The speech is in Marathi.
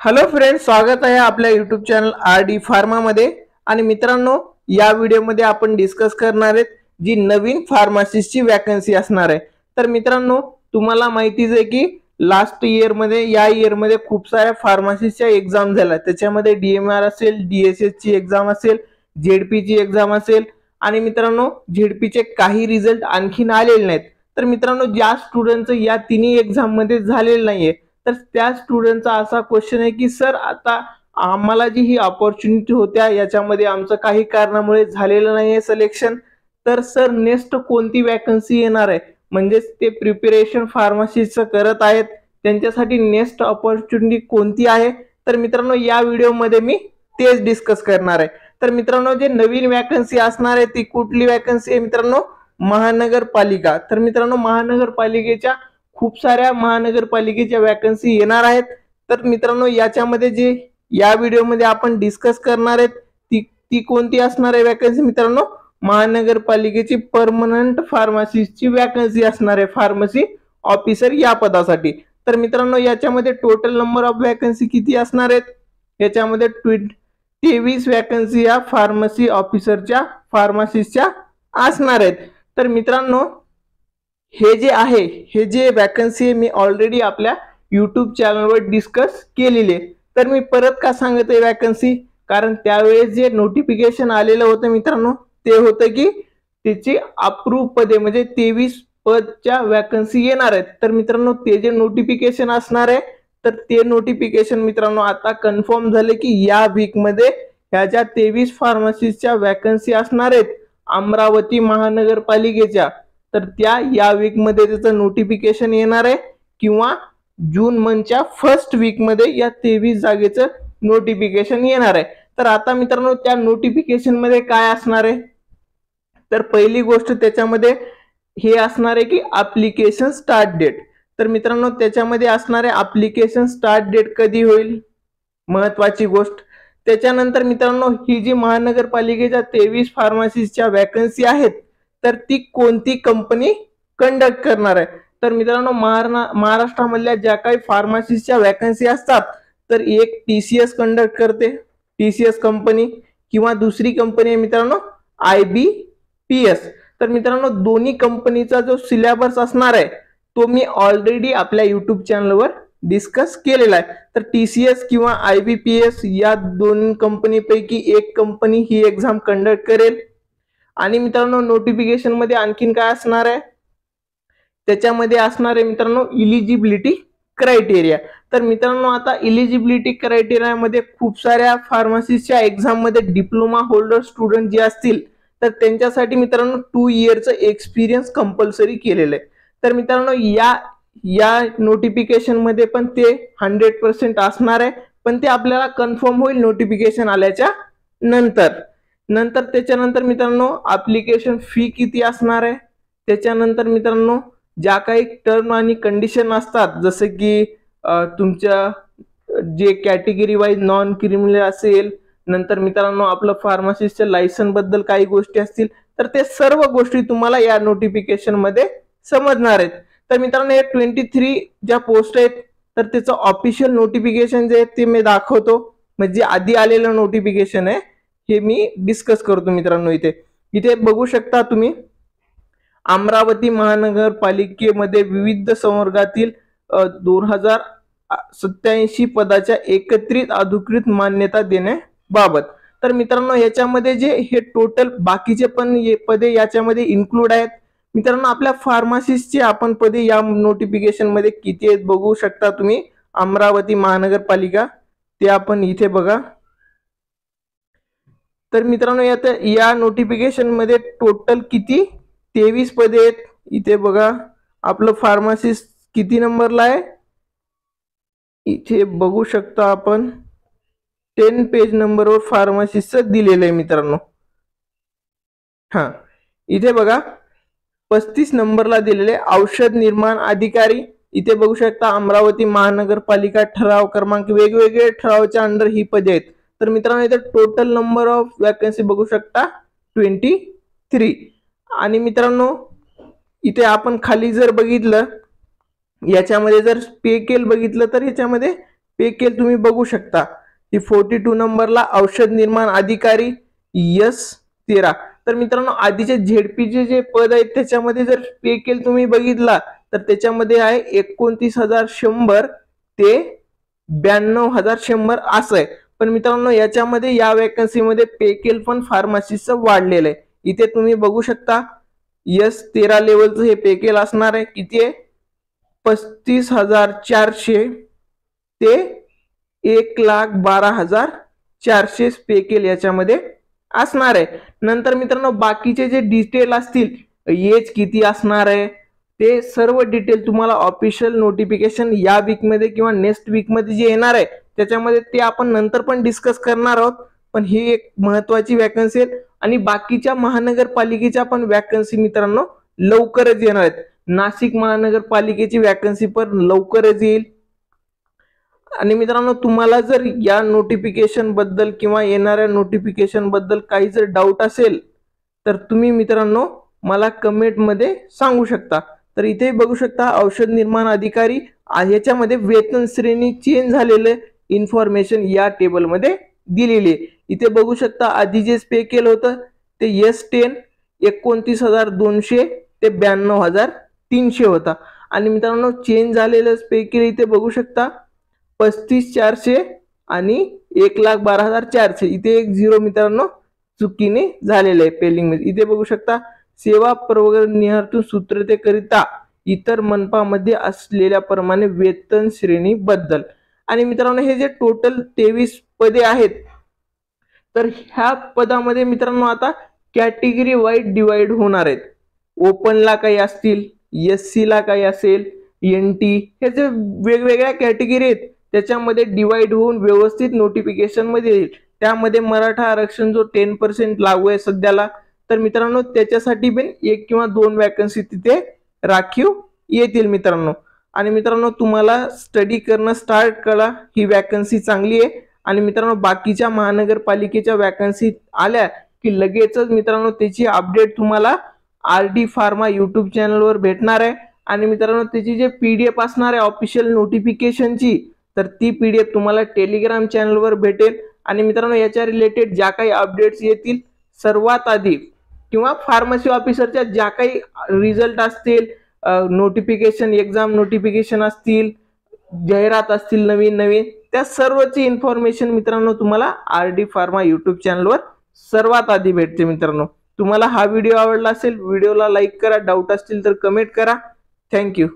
हॅलो फ्रेंड्स, स्वागत आहे आपल्या यूट्यूब चॅनल आर.डी. फार्मामध्ये। आणि मित्रांनो, या व्हिडिओमध्ये आपण डिस्कस करणार आहेत जी नवीन फार्मसिस्टची वॅकन्सी असणार आहे। तर मित्रांनो, तुम्हाला माहितीच आहे की लास्ट इयर मध्ये या इयर मध्ये खूप साऱ्या फार्मसिस्टच्या एक्झाम झाल्या। त्याच्यामध्ये डीएमआर असेल, डीएसएस ची एक्झाम असेल, झेडपी ची एक्झाम असेल आणि मित्रांनो झेडपी चे काही रिझल्ट आणखीन आलेले नाहीत। तर मित्रांनो, ज्या स्टुडंटचं या तिन्ही एक्झाम मध्ये झालेलं नाहीये तर त्या स्टुडंटचा असा क्वेश्चन आहे की सर, आता आम्हाला जी ही अपॉर्च्युनिटी होत्या याच्यामध्ये आमचं काही कारणामुळे झालेलं नाहीये सिलेक्शन, तर सर नेक्स्ट कोणती वॅकन्सी येणार आहे? म्हणजेच ते प्रिपरेशन फार्मसीचं करत आहेत, त्यांच्यासाठी नेक्स्ट अपॉर्च्युनिटी कोणती आहे? तर मित्रांनो, या व्हिडिओमध्ये मी तेच डिस्कस करणार आहे। तर मित्रांनो, जे नवीन वॅकन्सी असणार आहे ती कुठली वॅकन्सी आहे मित्रांनो? महानगरपालिका। तर मित्रांनो, महानगरपालिकेच्या खूप साऱ्या महानगरपालिकेच्या वॅकन्सी येणार आहेत। तर मित्रांनो, याच्यामध्ये जे या व्हिडिओमध्ये आपण डिस्कस करणार आहेत ती कोणती असणार आहे वॅकन्सी मित्रांनो? महानगरपालिकेची परमनंट फार्मसिस्टची वॅकन्सी असणार आहे, फार्मसी ऑफिसर या पदासाठी। तर मित्रांनो, याच्यामध्ये टोटल नंबर ऑफ वॅकन्सी किती असणार आहेत? याच्यामध्ये 23 वॅकन्सी या फार्मसी ऑफिसरच्या फार्मसिस्टच्या असणार आहेत। तर मित्रांनो, हे जे वॅकन्सी मी ऑलरेडी आपल्या यूट्यूब चॅनलवर डिस्कस केलेली आहे। तर मी परत का सांगत आहे वॅकन्सी? कारण त्यावेळेस जे नोटिफिकेशन आलेलं होतं मित्रांनो, ते होतं की त्याची अप्रूव्ह पदे म्हणजे 23 पदच्या वॅकन्सी येणार आहेत। तर मित्रांनो, ते जे नोटिफिकेशन असणार आहे तर ते नोटिफिकेशन मित्रांनो आता कन्फर्म झाले की या वीक मध्ये ह्या ज्या 23 फार्मसिस्टच्या वॅकन्सी असणार आहेत अमरावती महानगरपालिकेच्या, तर त्या या वीक मध्ये त्याचं नोटिफिकेशन येणार आहे किंवा जून मंथच्या फर्स्ट वीक मध्ये या 23 जागेचं नोटिफिकेशन येणार आहे। तर आता मित्रांनो, त्या नोटिफिकेशन मध्ये काय असणार आहे? तर पहिली गोष्ट त्याच्यामध्ये हे असणार आहे की ऍप्लिकेशन स्टार्ट डेट। तर मित्रांनो, त्याच्यामध्ये असणार आहे ऍप्लिकेशन स्टार्ट डेट कधी होईल, महत्वाची गोष्ट। त्याच्यानंतर मित्रांनो, ही जी महानगरपालिकेच्या 23 फार्मसीच्या वॅकन्सी आहेत तर ती कोणती कंपनी कंडक्ट करणार आहे? तर मित्रांनो, महाराष्ट्रामधल्या ज्या काही फार्मसीच्या वॅकन्सी असतात तर एक टीसीएस कंडक्ट करते, टीसीएस कंपनी, किंवा दुसरी कंपनी आहे मित्रांनो आयबीपीएस। तर मित्रांनो, दोन्ही कंपनीचा जो सिलेबस असणार आहे तो मी ऑलरेडी आपल्या यूट्यूब चॅनलवर डिस्कस केलेला आहे। तर टीसीएस किंवा आयबीपीएस या दोन कंपनीपैकी एक कंपनी ही एक्झाम कंडक्ट करेल। आणि मित्रांनो, नोटिफिकेशन मध्ये आणखीन काय असणार आहे? त्याच्यामध्ये असणार आहे मित्रांनो इलिजिबिलिटी क्रायटेरिया। तर मित्रांनो, आता इलिजिबिलिटी क्रायटेरिया मध्ये खूप साऱ्या फार्मसीच्या एक्झाम मध्ये डिप्लोमा होल्डर स्टुडंट जे असतील तर त्यांच्यासाठी मित्रांनो 2 इयरचं एक्सपिरियन्स कंपल्सरी केलेलं आहे। तर मित्रांनो, या नोटिफिकेशन मध्ये पण ते 100% असणार आहे, पण ते आपल्याला कन्फर्म होईल नोटिफिकेशन आल्याच्या नंतर त्याच्यानंतर मित्रांनो, ऍप्लिकेशन फी किती असणार आहे? त्याच्यानंतर मित्रांनो, ज्या काही टर्म आणि कंडिशन असतात जसे की तुमच्या जे कॅटेगरी वाईज नॉन क्रिमिनल असेल, नंतर मित्रांनो आपलं फार्मसिस्टच्या लायसन बद्दल काही गोष्टी असतील, तर ते सर्व गोष्टी तुम्हाला या नोटिफिकेशन मध्ये समजणार आहेत। तर मित्रांनो, हे 23 ज्या पोस्ट आहेत तर त्याचं ऑफिशियल नोटिफिकेशन जे आहे ते मी दाखवतो, म्हणजे आधी आलेलं नोटिफिकेशन आहे हे मी डिस्कस करतो मित्रांनो। इथे बघू शकता तुम्ही, अमरावती महानगरपालिकेमध्ये विविध संवर्गातील 2087 पदाच्या एकत्रित अधिकृत मान्यता देण्याबाबत। तर मित्रांनो, याच्यामध्ये जे हे टोटल बाकीचे पण पदे याच्यामध्ये इन्क्लूड आहेत मित्रांनो। आपल्या फार्मसिस्टचे आपण पदे या नोटिफिकेशन मध्ये किती आहेत बघू शकता तुम्ही, अमरावती महानगरपालिका ते आपण इथे बघा। तर मित्रांनो, या नोटिफिकेशन मध्ये टोटल किती 23 पदे आहेत। इथे बघा आपलं फार्मसिस्ट किती नंबरला आहे, इथे बघू शकता आपण 10 पेज नंबरवर फार्मसिस्टचं दिलेलं आहे मित्रांनो। इथे बघा 35 नंबरला दिलेले औषध निर्माण अधिकारी। इथे बघू शकता अमरावती महानगरपालिका ठराव क्रमांक, वेगवेगळे ठरावाच्या अंडर ही पदे आहेत। तर मित्रांनो, इथे टोटल नंबर ऑफ वॅकन्सी बघू शकता 23। आणि मित्रांनो, इथे आपण खाली जर बघितलं, याच्यामध्ये जर पे केल बघितलं तर याच्यामध्ये केल तुम्ही बघू शकता. ही 42 नंबरला औषध निर्माण अधिकारी S13. तर मित्रांनो आधीचे झेडपीचे जे पद आहेत त्याच्यामध्ये जर पे केल तुम्ही बघितला तर त्याच्यामध्ये आहे 29,100 ते 92,100 असं आहे. पण मित्रांनो याच्यामध्ये या वॅकन्सी मध्ये पे केल पण फार्मासिस्टचं वाढलेलं आहे. इथे तुम्ही बघू शकता S13 लेवलचं हे पे केल असणार आहे. किती आहे? 35,400 ते 1,12,400 पे केल याच्यामध्ये असणार आहे. नंतर मित्रांनो बाकीचे जे डिटेल असतील, एज किती असणार आहे ते सर्व डिटेल तुम्हाला ऑफिशियल नोटिफिकेशन या वीक मध्ये किंवा नेक्स्ट वीक मध्ये जे येणार आहे त्याच्यामध्ये ते आपण नंतर पण डिस्कस करणार आहोत. पण ही एक महत्वाची वॅकन्सी आहे आणि बाकीच्या महानगरपालिकेच्या पण वॅकन्सी मित्रांनो लवकरच येणार आहेत. नाशिक महानगरपालिकेची वॅकन्सी पण लवकरच येईल. आणि मित्रांनो तुम्हाला जर या नोटिफिकेशन बद्दल किंवा येणाऱ्या नोटिफिकेशन बद्दल काही जर डाऊट असेल तर तुम्ही मित्रांनो मला कमेंट मध्ये सांगू शकता. तर इथे बघू शकता औषध निर्माण अधिकारी याच्यामध्ये वेतन श्रेणी चेंज झालेले इन्फॉर्मेशन या टेबल मध्ये दिलेली आहे. इथे बघू शकता आधी जे पे केलं होतं ते S10 29,200 ते 92,300 होता. आणि मित्रांनो चेंज झालेलं पे केल इथे बघू शकता 35,400 आणि 1,12,400. इथे एक झिरो मित्रांनो चुकीने झालेलं आहे पेलिंग मध्ये. इथे बघू शकता सेवा प्रवर्गनिहातून सूत्रतेकरिता इतर मनपामध्ये असलेल्या प्रमाणे वेतन श्रेणी बद्दल. आणि मित्रांनो हे जे टोटल 23 पदे आहेत तर ह्या पदामध्ये मित्रांनो आता कॅटेगरी वाईज डिवाइड होणार आहेत. ओपनला काही असतील, SC ला काही असेल, NT हे जे वेगवेगळ्या कॅटेगरी आहेत त्याच्यामध्ये डिवाइड होऊन व्यवस्थित नोटिफिकेशन मध्ये येईल. त्यामध्ये मराठा आरक्षण जो 10% लागू आहे सध्याला, तर मित्रांनो त्याच्यासाठी पण 1 किंवा 2 वॅकन्सी तिथे राखीव येतील मित्रांनो. आणि मित्रांनो तुम्हाला स्टडी करणं स्टार्ट करा, ही वॅकन्सी चांगली आहे. आणि मित्रांनो बाकीच्या महानगरपालिकेच्या वॅकन्सी आल्या की लगेचच मित्रांनो त्याची अपडेट तुम्हाला RD फार्मा YouTube चॅनलवर भेटणार आहे. आणि मित्रांनो त्याची जे PDF असणार आहे ऑफिशियल नोटिफिकेशनची तर ती PDF तुम्हाला टेलिग्राम चॅनलवर भेटेल. आणि मित्रांनो याच्या रिलेटेड ज्या काही अपडेट्स येतील सर्वात आधी किंवा फार्मसी ऑफिसरच्या ज्या काही रिझल्ट असतील, नोटिफिकेशन एक्झाम नोटिफिकेशन असतील, जाहिरात असतील नवीन त्या सर्वची इन्फॉर्मेशन मित्रांनो तुम्हाला RD फार्मा YouTube चॅनलवर सर्वात आधी भेटते. मित्रांनो तुम्हाला हा व्हिडिओ आवडला असेल व्हिडिओला लाईक करा, डाऊट असतील तर कमेंट करा. थँक्यू.